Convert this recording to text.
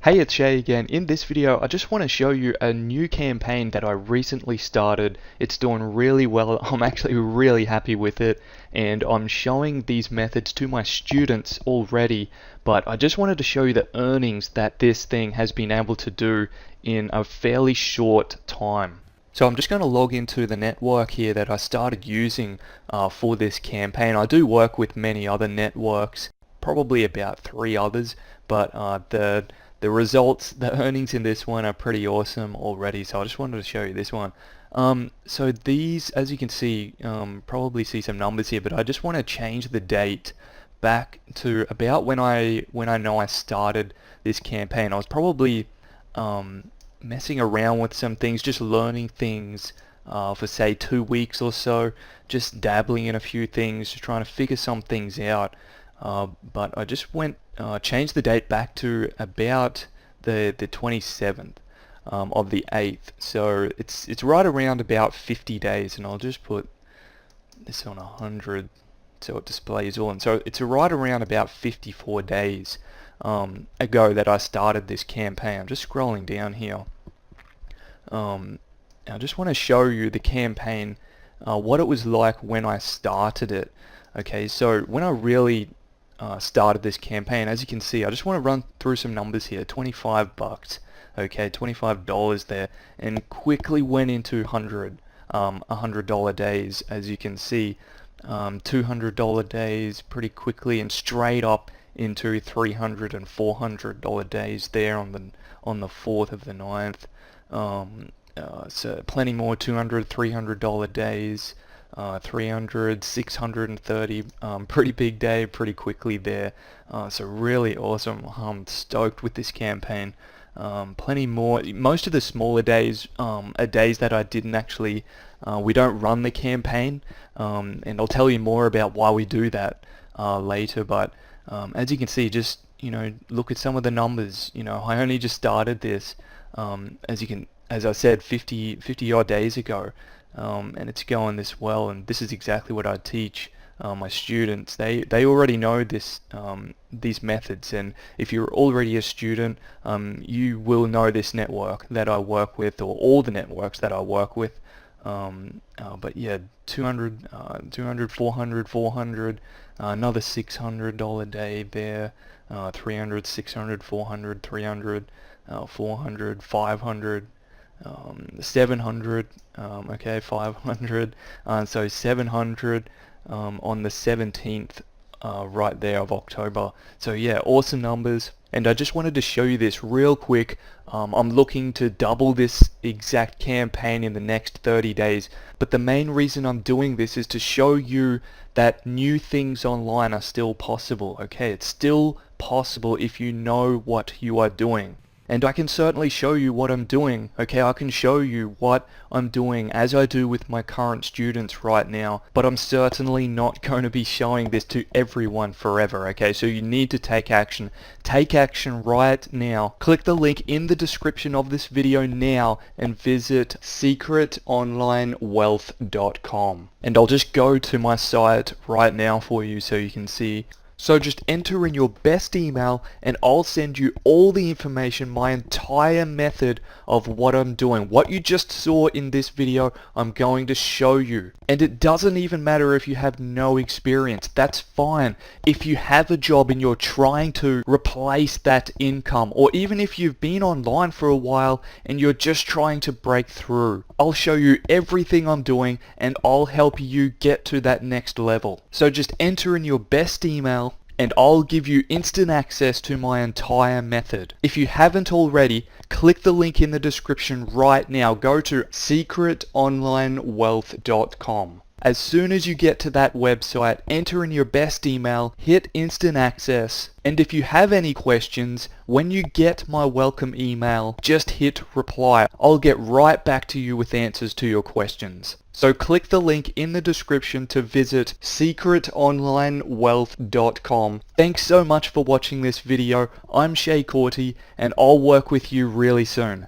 Hey, it's Shay again. In this video, I just want to show you a new campaign that I recently started. It's doing really well. I'm actually really happy with it, and I'm showing these methods to my students already, but I just wanted to show you the earnings that this thing has been able to do in a fairly short time. So I'm just going to log into the network here that I started using for this campaign. I do work with many other networks, probably about 3 others, but the results, the earnings in this one are pretty awesome already, so I just wanted to show you this one. So these, as you can see, probably see some numbers here, but I just want to change the date back to about when I know I started this campaign. I was probably messing around with some things, just learning things for say 2 weeks or so, just dabbling in a few things, just trying to figure some things out. But I just changed the date back to about the 27th of the 8th. So it's right around about 50 days, and I'll just put this on 100 so it displays all. And so it's right around about 54 days ago that I started this campaign. I'm just scrolling down here. I just want to show you the campaign, what it was like when I started it. Okay, so when I really started this campaign, as you can see, I just want to run through some numbers here. 25 bucks, okay, $25 there, and quickly went into $100 days, as you can see. $200 days pretty quickly, and straight up into $300 and $400 days there on the 4th of the 9th. So plenty more $200, $300 days. 300, 630, pretty big day, pretty quickly there. So really awesome. I'm stoked with this campaign. Plenty more. Most of the smaller days are days that I didn't actually, we don't run the campaign, and I'll tell you more about why we do that later. But as you can see, just look at some of the numbers. I only just started this, as I said, 50 odd days ago. And it's going this well, and this is exactly what I teach my students. They already know these methods, and if you're already a student, you will know this network that I work with, or all the networks that I work with. But yeah, 200, 400, 400, another $600 day there, 300, 600, 400, 300, 400, 500. 700, okay, 500, so 700 on the 17th right there of October. So yeah, awesome numbers, and I just wanted to show you this real quick. I'm looking to double this exact campaign in the next 30 days, but the main reason I'm doing this is to show you that new things online are still possible. Okay, it's still possible if you know what you are doing. And I can certainly show you what I'm doing, okay? I can show you what I'm doing as I do with my current students right now, but I'm certainly not going to be showing this to everyone forever, okay? So you need to take action. Take action right now. Click the link in the description of this video now and visit secretonlinewealth.com. And I'll just go to my site right now for you so you can see. So just enter in your best email, and I'll send you all the information, my entire method of what I'm doing. What you just saw in this video, I'm going to show you. And it doesn't even matter if you have no experience. That's fine. If you have a job and you're trying to replace that income, or even if you've been online for a while and you're just trying to break through, I'll show you everything I'm doing, and I'll help you get to that next level. So just enter in your best email, and I'll give you instant access to my entire method. If you haven't already, click the link in the description right now. Go to secretonlinewealth.com. As soon as you get to that website, enter in your best email, hit instant access, and if you have any questions, when you get my welcome email, just hit reply. I'll get right back to you with answers to your questions. So click the link in the description to visit secretonlinewealth.com. Thanks so much for watching this video. I'm Shay Corty, and I'll work with you really soon.